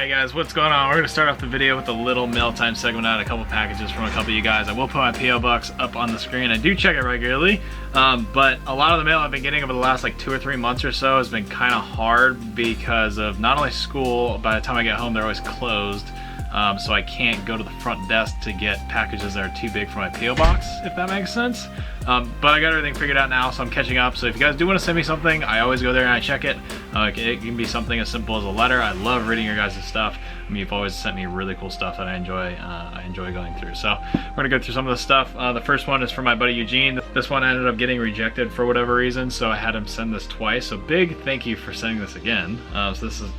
Alright guys, what's going on? We're going to start off the video with a little mail time segment. I had a couple packages from a couple of you guys. I will put my P.O. box up on the screen. I do check it regularly, but a lot of the mail I've been getting over the last like 2 or 3 months or so has been kind of hard because of not only school, by the time I get home they're always closed. So I can't go to the front desk to get packages that are too big for my P.O. box, if that makes sense. But I got everything figured out now, so I'm catching up. So if you guys do want to send me something, I always go there and I check it. It can be something as simple as a letter. I love reading your guys' stuff. I mean, you've always sent me really cool stuff that I enjoy going through. So we're gonna go through some of the stuff. The first one is from my buddy Eugene. This one ended up getting rejected for whatever reason, so I had him send this twice. So big thank you for sending this again. So this is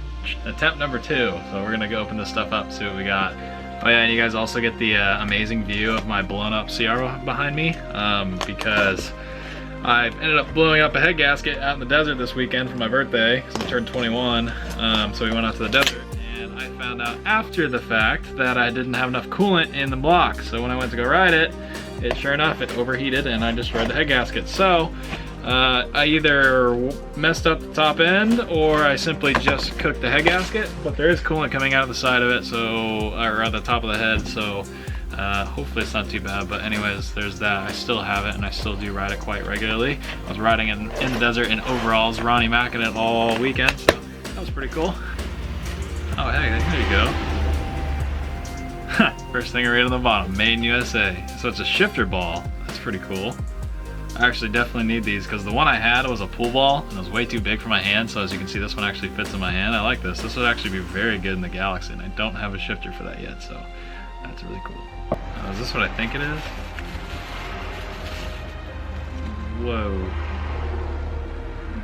attempt number 2, so we're gonna go open this stuff up, see what we got. Oh yeah, and you guys also get the amazing view of my blown up Sierra behind me, because I ended up blowing up a head gasket out in the desert this weekend for my birthday, because I turned 21, so we went out to the desert, and I found out after the fact that I didn't have enough coolant in the block, so when I went to go ride it, sure enough, it overheated and I destroyed the head gasket. So I either messed up the top end or I simply just cooked the head gasket, but there is coolant coming out of the side of it, so, or at the top of the head, so hopefully it's not too bad. But anyways, there's that. I still have it and I still do ride it quite regularly. I was riding in the desert in overalls, Ronnie Macking it all weekend, so that was pretty cool. Oh hey, there you go. First thing I read on the bottom, made in USA. So it's a shifter ball. That's pretty cool. I actually definitely need these because the one I had was a pool ball and it was way too big for my hand, so as you can see this one actually fits in my hand. I like this. This would actually be very good in the Galaxie, and I don't have a shifter for that yet, so that's really cool. Is this what I think it is? Whoa.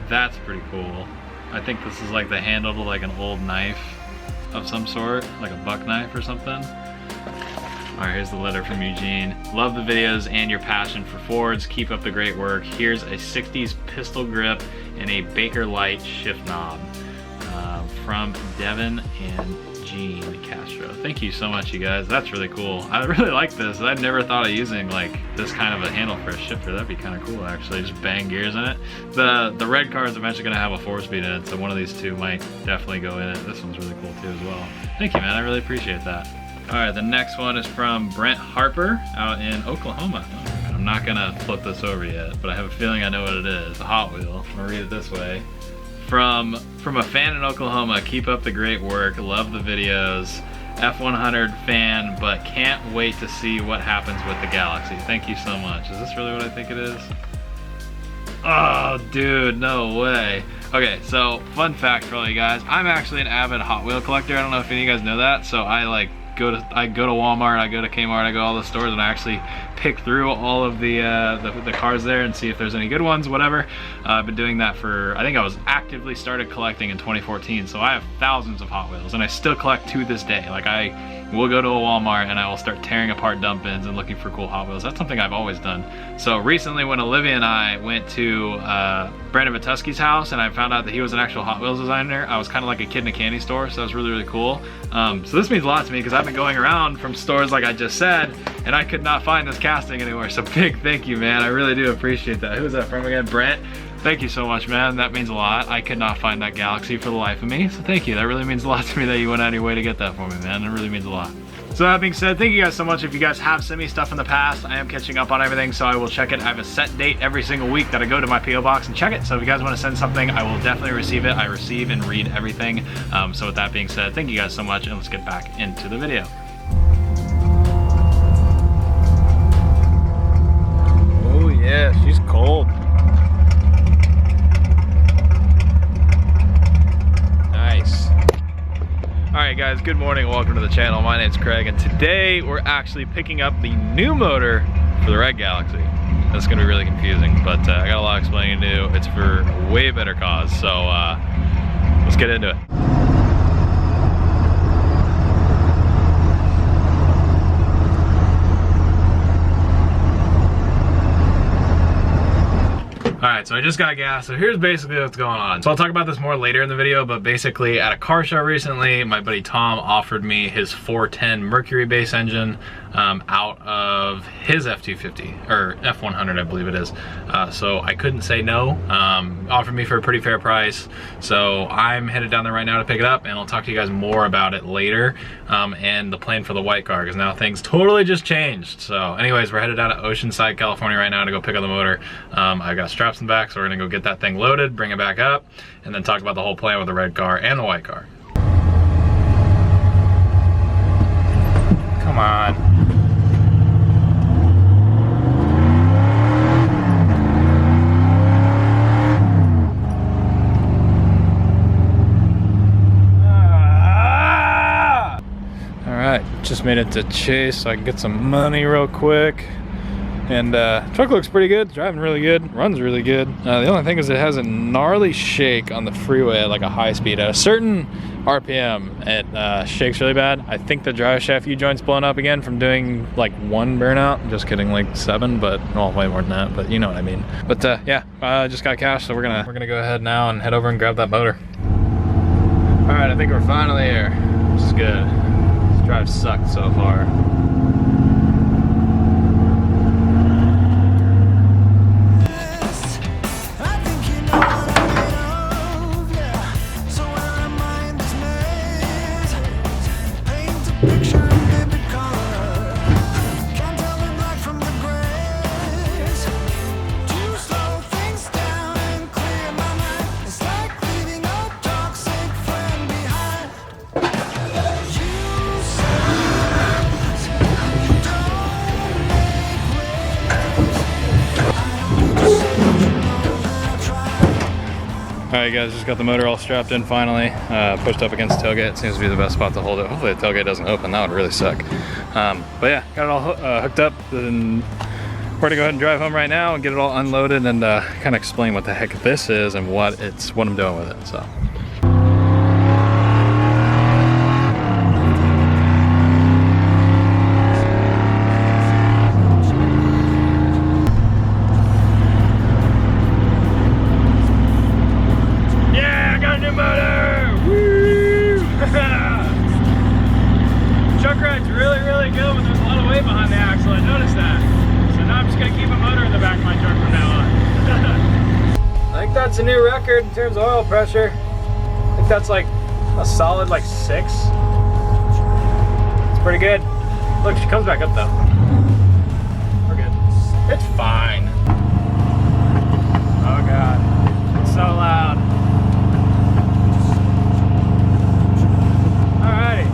That's pretty cool. I think this is like the handle to like an old knife of some sort, like a buck knife or something. Alright, here's the letter from Eugene. Love the videos and your passion for Fords. Keep up the great work. Here's a 60s pistol grip and a Baker Light shift knob. From Devin and Gene Castro. Thank you so much, you guys. That's really cool. I really like this. I've never thought of using like this kind of a handle for a shifter. That'd be kind of cool, actually. Just bang gears in it. The red car is eventually going to have a 4-speed in it, so one of these two might definitely go in it. This one's really cool too as well. Thank you, man. I really appreciate that. Alright, the next one is from Brent Harper out in Oklahoma. I'm not gonna flip this over yet, but I have a feeling I know what it is. A Hot Wheel. I'm gonna read it this way. From a fan in Oklahoma, keep up the great work. Love the videos. F100 fan, but can't wait to see what happens with the Galaxie. Thank you so much. Is this really what I think it is? Oh, dude, no way. Okay, so fun fact for all you guys. I'm actually an avid Hot Wheel collector. I don't know if any of you guys know that. So I go to Walmart, I go to Kmart, I go to all the stores, and I actually pick through all of the cars there and see if there's any good ones, whatever. I've been doing that for, I think I was actively started collecting in 2014, so I have thousands of Hot Wheels, and I still collect to this day. Like, I will go to a Walmart and I will start tearing apart dump bins and looking for cool Hot Wheels. That's something I've always done. So recently when Olivia and I went to Brandon Vituski's house and I found out that he was an actual Hot Wheels designer, I was kind of like a kid in a candy store, so that was really, really cool. So this means a lot to me because I've been going around from stores like I just said, and I could not find this casting anywhere. So big thank you, man. I really do appreciate that. Who is that from again? Brent? Thank you so much, man. That means a lot. I could not find that Galaxie for the life of me, so thank you. That really means a lot to me that you went out of your way to get that for me, man. It really means a lot. So that being said, thank you guys so much. If you guys have sent me stuff in the past, I am catching up on everything, so I will check it. I have a set date every single week that I go to my P.O. box and check it. So if you guys want to send something, I will definitely receive it. I receive and read everything. So with that being said, thank you guys so much, and let's get back into the video. Oh yeah, she's cold. Nice. Alright guys, good morning, welcome to the channel. My name's Craig, and today we're actually picking up the new motor for the red Galaxie. That's gonna be really confusing, but I got a lot of explaining to do. It's for a way better cause, so let's get into it. Alright, so I just got gas, so here's basically what's going on. So I'll talk about this more later in the video, but basically at a car show recently, my buddy Tom offered me his 410 Mercury base engine. out of his F-250, or F-100 I believe it is. So I couldn't say no. Offered me for a pretty fair price. So I'm headed down there right now to pick it up, and I'll talk to you guys more about it later, and the plan for the white car, because now things totally just changed. So anyways, we're headed down to Oceanside, California right now to go pick up the motor. I've got straps in the back, so we're gonna go get that thing loaded, bring it back up, and then talk about the whole plan with the red car and the white car. Come on. Just made it to Chase so I can get some money real quick. And truck looks pretty good, driving really good, runs really good. The only thing is it has a gnarly shake on the freeway at like a high speed. At a certain RPM, it shakes really bad. I think the drive shaft U-joint's blown up again from doing like 1 burnout. Just kidding, like 7, but well, way more than that, but you know what I mean. But yeah, just got cash, so we're gonna go ahead now and head over and grab that motor. All right, I think we're finally here, which is good. Drive sucked so far. Alright guys, just got the motor all strapped in finally, pushed up against the tailgate. Seems to be the best spot to hold it. Hopefully the tailgate doesn't open, that would really suck. But yeah, got it all hooked up, and we're gonna go ahead and drive home right now and get it all unloaded and kind of explain what the heck this is and what I'm doing with it. So. That's a new record in terms of oil pressure. I think that's like a solid like 6. It's pretty good. Look, she comes back up though. We're good. It's fine. Oh God, it's so loud. Alrighty.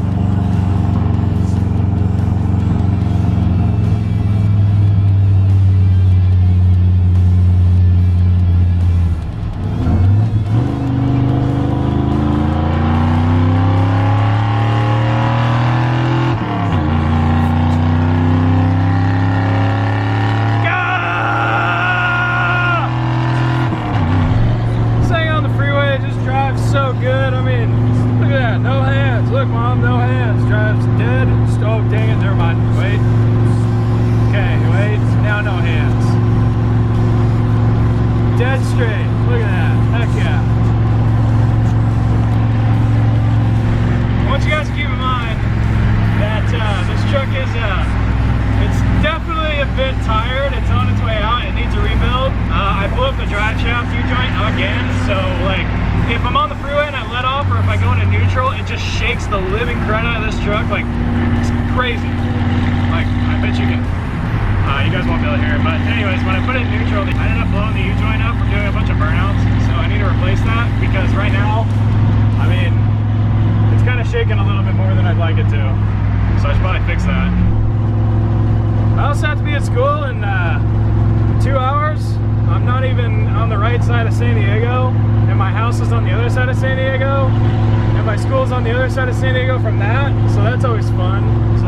Shakes the living crud out of this truck, like it's crazy. Like I bet you can. You guys won't be able to hear it, but anyways, when I put it in neutral, I ended up blowing the U-joint up from doing a bunch of burnouts. So I need to replace that because right now, I mean, it's kind of shaking a little bit more than I'd like it to. So I should probably fix that. I also have to be at school in 2 hours. I'm not even on the right side of San Diego, and my house is on the other side of San Diego. My school's on the other side of San Diego from that, so that's always fun. So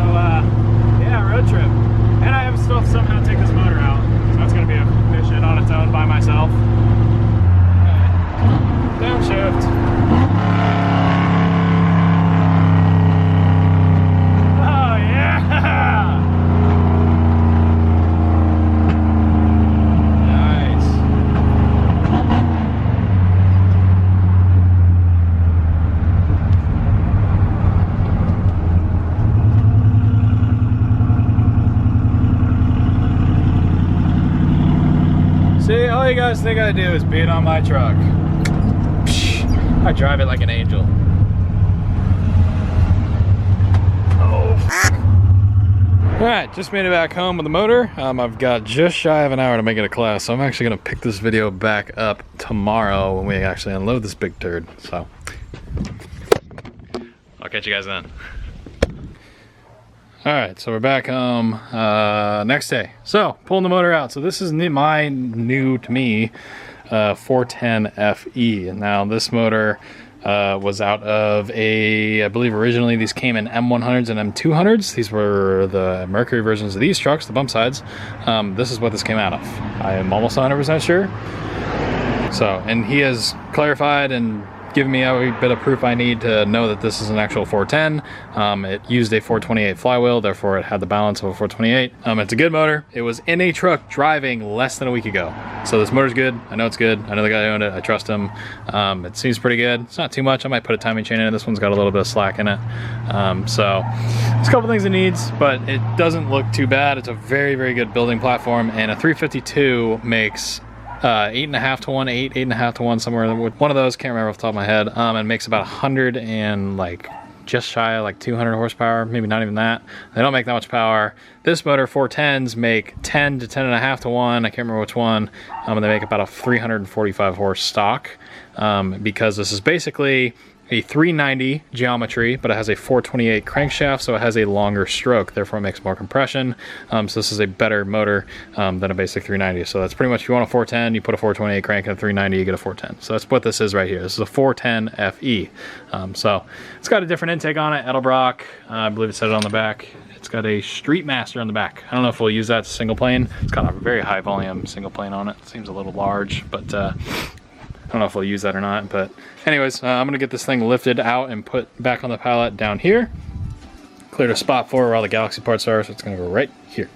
yeah, road trip. And I have still somehow take this motor out, so that's gonna be a mission on its own by myself. Okay. Downshift. Oh yeah! all you guys think I do is beat on my truck. I drive it like an angel. Alright, just made it back home with the motor. I've got just shy of an hour to make it to class, so I'm actually going to pick this video back up tomorrow when we actually unload this big turd. So, I'll catch you guys then. Alright, so we're back home next day. So, pulling the motor out. So this is my new to me 410 FE. And now this motor was out of I believe originally these came in M100s and M200s. These were the Mercury versions of these trucks, the bump sides. This is what this came out of. I am almost 100% sure. So, and he has clarified and given me every bit of proof I need to know that this is an actual 410. It used a 428 flywheel, therefore it had the balance of a 428. It's a good motor. It was in a truck driving less than a week ago. So this motor's good. I know it's good. I know the guy who owned it. I trust him. It seems pretty good. It's not too much. I might put a timing chain in it. This one's got a little bit of slack in it. So there's a couple things it needs, but it doesn't look too bad. It's a very, very good building platform, and a 352 makes 8.5 to 1, 8.5 to 1, somewhere with one of those, can't remember off the top of my head. And makes about 100 and like just shy of like 200 horsepower, maybe not even that. They don't make that much power. This motor 410s make 10 to 10.5 to 1, I can't remember which one. And they make about a 345 horse stock, because this is basically a 390 geometry, but it has a 428 crankshaft, so it has a longer stroke, therefore it makes more compression. So this is a better motor than a basic 390. So that's pretty much, if you want a 410, you put a 428 crank in a 390, you get a 410. So that's what this is right here. This is a 410 FE. So it's got a different intake on it, Edelbrock. I believe it said it on the back. It's got a Street Master on the back. I don't know if we'll use that single plane. It's got a very high volume single plane on it. Seems a little large, but I don't know if we'll use that or not, but anyways, I'm gonna get this thing lifted out and put back on the pallet down here. Cleared a spot for where all the Galaxie parts are, so it's gonna go right here.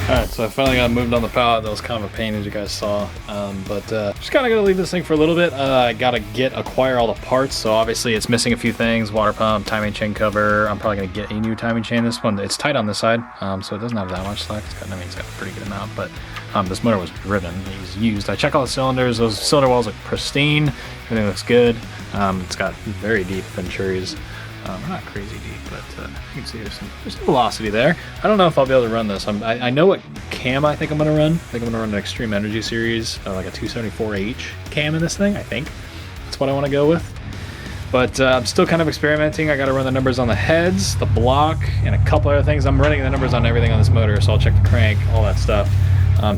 Alright, so I finally got moved on the pallet. That was kind of a pain, as you guys saw. Just kind of got to leave this thing for a little bit. I got to acquire all the parts. So obviously it's missing a few things. Water pump, timing chain cover. I'm probably going to get a new timing chain. This one, it's tight on this side, so it doesn't have that much slack. It's got a pretty good amount, but this motor was driven. It was used. I checked all the cylinders. Those cylinder walls look pristine. Everything looks good. It's got very deep venturis. Not crazy deep, but you can see there's some velocity there. I don't know if I'll be able to run this. I know what cam I think I'm going to run. I think I'm going to run an Extreme Energy Series, like a 274H cam in this thing, I think. That's what I want to go with. But I'm still kind of experimenting. I got to run the numbers on the heads, the block, and a couple other things. I'm running the numbers on everything on this motor, so I'll check the crank, all that stuff,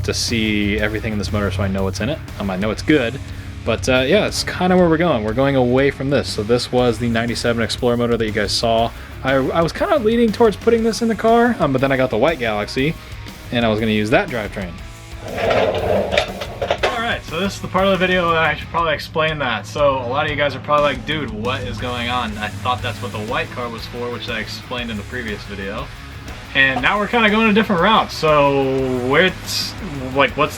to see everything in this motor so I know what's in it. I know it's good. But yeah, it's kind of where we're going. We're going away from this. So this was the 97 Explorer motor that you guys saw. I was kind of leaning towards putting this in the car, but then I got the white Galaxie, and I was going to use that drivetrain. Alright, so this is the part of the video that I should probably explain that. So a lot of you guys are probably like, dude, what is going on? I thought that's what the white car was for, which I explained in the previous video. And now we're kind of going a different route. So what's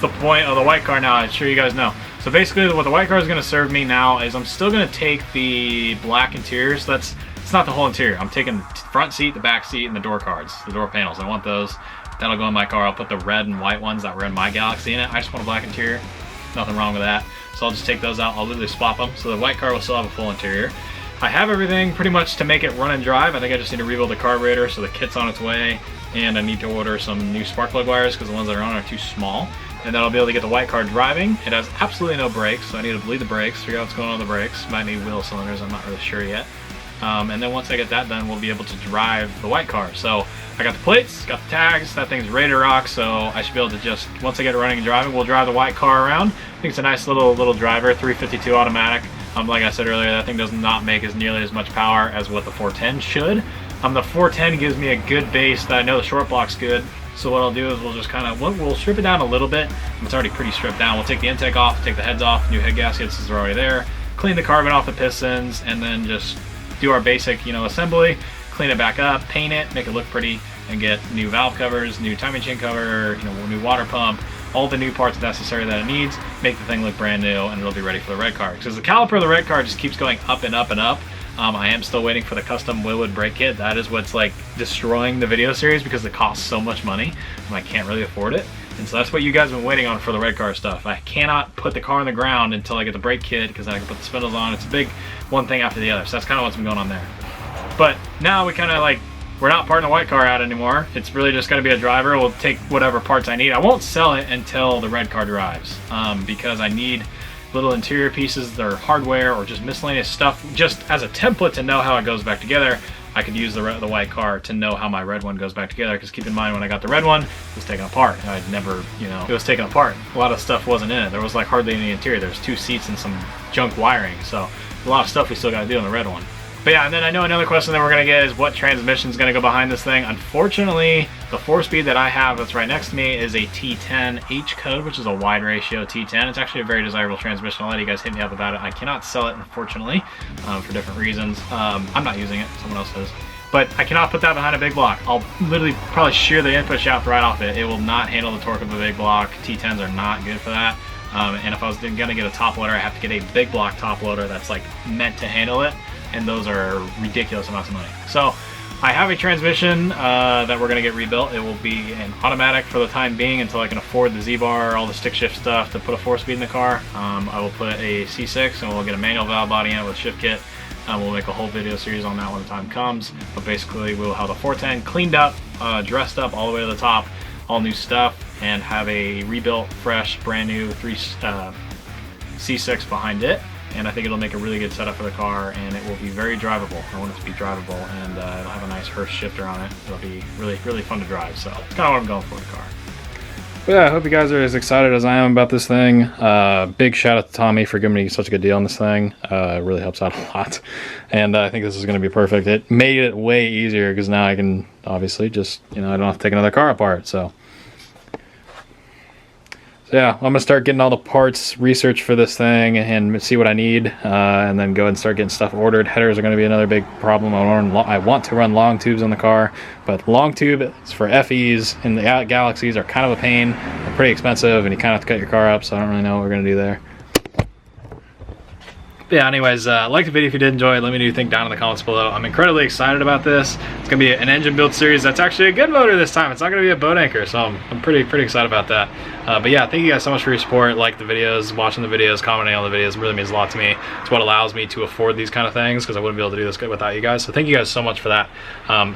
the point of the white car now? I'm sure you guys know. So basically what the white car is going to serve me now is I'm still going to take the black interior. So it's not the whole interior. I'm taking the front seat, the back seat, and the door cards, the door panels. I want those. That'll go in my car. I'll put the red and white ones that were in my Galaxie in it. I just want a black interior. Nothing wrong with that. So I'll just take those out. I'll literally swap them. So the white car will still have a full interior. I have everything pretty much to make it run and drive. I think I just need to rebuild the carburetor, so the kit's on its way. And I need to order some new spark plug wires because the ones that are on are too small. And then I'll be able to get the white car driving. It has absolutely no brakes, so I need to bleed the brakes, figure out what's going on with the brakes. Might need wheel cylinders, I'm not really sure yet. And then once I get that done, we'll be able to drive the white car. So I got the plates, got the tags, that thing's ready to rock, so I should be able to just, once I get it running and driving, we'll drive the white car around. I think it's a nice little driver, 352 automatic. Like I said earlier, that thing does not make as nearly as much power as what the 410 should. The 410 gives me a good base that I know the short block's good. So what I'll do is we'll just kind of, we'll strip it down a little bit. It's already pretty stripped down. We'll take the intake off, take the heads off, new head gaskets are already there. clean the carbon off the pistons, and then just do our basic, you know, assembly, clean it back up, paint it, make it look pretty, and get new valve covers, new timing chain cover, you know, new water pump, all the new parts necessary that it needs, make the thing look brand new, and it'll be ready for the red car. Because the caliper of the red car just keeps going up and up and up. I am still waiting for the custom Willwood brake kit. That is what's like destroying the video series because it costs so much money and I can't really afford it. And so that's what you guys have been waiting on for the red car stuff. I cannot put the car on the ground until I get the brake kit because then I can put the spindles on. It's a big one thing after the other. So that's kind of what's been going on there. But now we kind of like, we're not parting the white car out anymore. It's really just gonna be a driver. We'll take whatever parts I need. I won't sell it until the red car drives because I need little interior pieces that are hardware or just miscellaneous stuff just as a template to know how it goes back together. I could use the white car to know how my red one goes back together, because keep in mind when I got the red one, it was taken apart. I'd never, you know, it was taken apart. A lot of stuff wasn't in it. There was like hardly any interior. There was 2 seats and some junk wiring. So a lot of stuff we still got to do on the red one. But yeah, and then I know another question that we're going to get is what transmission is going to go behind this thing. Unfortunately, the 4-speed that I have that's right next to me is a T10 H code, which is a wide ratio T10. It's actually a very desirable transmission. I'll let you guys hit me up about it. I cannot sell it, unfortunately, for different reasons. I'm not using it. Someone else is. But I cannot put that behind a big block. I'll literally probably shear the input shaft right off it. It will not handle the torque of a big block. T10s are not good for that. And if I was going to get a top loader, I have to get a big block top loader that's like meant to handle it. And those are ridiculous amounts of money. So I have a transmission that we're going to get rebuilt. It will be an automatic for the time being until I can afford the Z-bar, all the stick shift stuff to put a 4-speed in the car. I will put a C6 and we'll get a manual valve body in it with shift kit. We'll make a whole video series on that when the time comes. But basically we'll have the 410 cleaned up, dressed up all the way to the top, all new stuff, and have a rebuilt, fresh, brand new C6 behind it. And I think it'll make a really good setup for the car, and it will be very drivable. I want it to be drivable, and it'll have a nice Hurst shifter on it. It'll be really, really fun to drive. So that's kind of what I'm going for the car. But yeah, I hope you guys are as excited as I am about this thing. Big shout out to Tommy for giving me such a good deal on this thing. It really helps out a lot. And I think this is going to be perfect. It made it way easier because now I can obviously just, you know, I don't have to take another car apart. So yeah, I'm gonna start getting all the parts research for this thing and see what I need, and then go ahead and start getting stuff ordered. Headers are gonna be another big problem. I want to run long tubes on the car, but long tubes for FEs and the Galaxies are kind of a pain. They're pretty expensive, and you kind of have to cut your car up, so I don't really know what we're gonna do there. But yeah, anyways, like the video if you did enjoy it. Let me know what you think down in the comments below. I'm incredibly excited about this. It's gonna be an engine build series that's actually a good motor this time. It's not gonna be a boat anchor, so I'm pretty excited about that. But yeah, thank you guys so much for your support. Like the videos, watching the videos, commenting on the videos. It really means a lot to me. It's what allows me to afford these kind of things, because I wouldn't be able to do this without you guys. So thank you guys so much for that.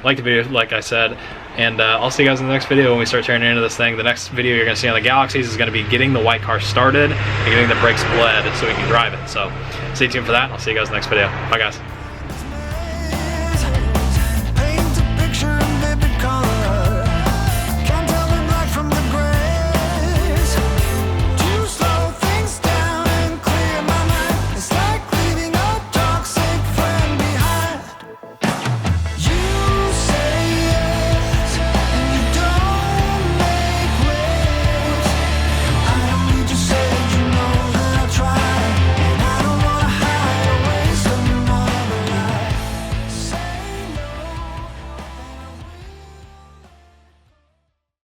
Like the video, like I said, and I'll see you guys in the next video when we start turning into this thing. The next video you're gonna see on the Galaxies is gonna be getting the white car started and getting the brakes bled so we can drive it. So stay tuned for that. I'll see you guys in the next video. Bye guys.